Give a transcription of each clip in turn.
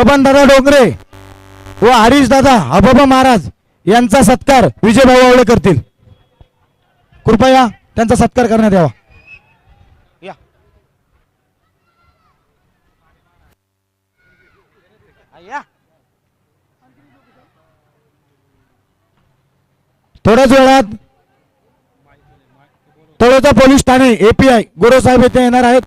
बबनदादा डोंगरे व हरीशदादा आबाबा महाराज यांचा सत्कार विजयभाऊ आवळे करतील. कृपया त्यांचा सत्कार करण्यात यावा. थोड्याच वेळात तळोजा पोलीस ठाणे API गुरुसाहेब येथे येणार आहेत.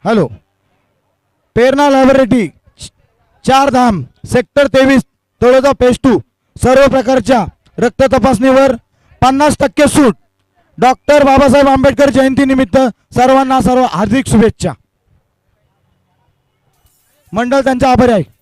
हॅलो. पेरणा लॅबोरेटरी 4 धाम सेक्टर 23 तळोजा फेज 2 सर्व प्रकारच्या रक्त तपासणीवर 50% सूट. डॉक्टर बाबासाहेब आंबेडकर जयंती निमित्त सर्वांना हार्दिक शुभेच्छा. मंडळ त्यांचा आभारी आहे.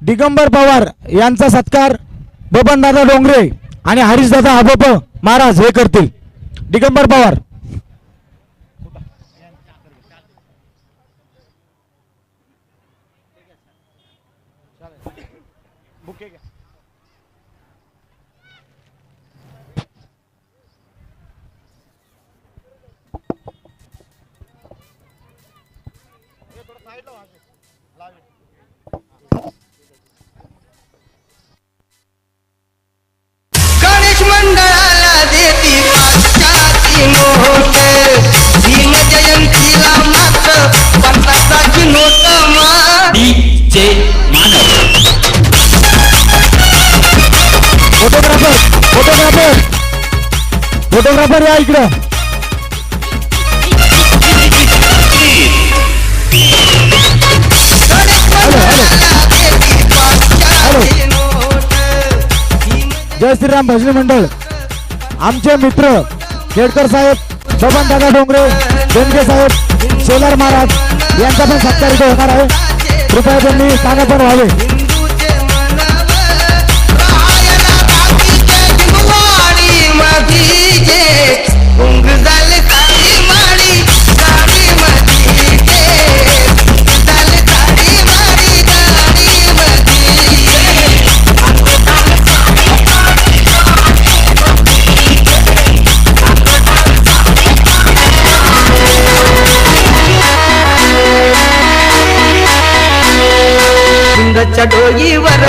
दिगंबर पवार यांचा सत्कार बबनदादा डोंगरे आणि हरीशदादा आबोप महाराज हे करतील. दिगंबर पवार. गणेश मंडळाला देती पाचशाची नोट, भीम जयंतीला मात्र 50ची नोट. डीजे मानव. फोटोग्राफर फोटोग्राफर फोटोग्राफर या इकडं. जय श्रीराम भजनी मंडळ आमचे मित्र केडकर साहेब, बबनदादा डोंगरे, देणगे साहेब, शेलार महाराज यांचा पण सत्कार इथे होणार आहे. कृपया त्यांनी स्थानापन्न व्हावे. डोईवर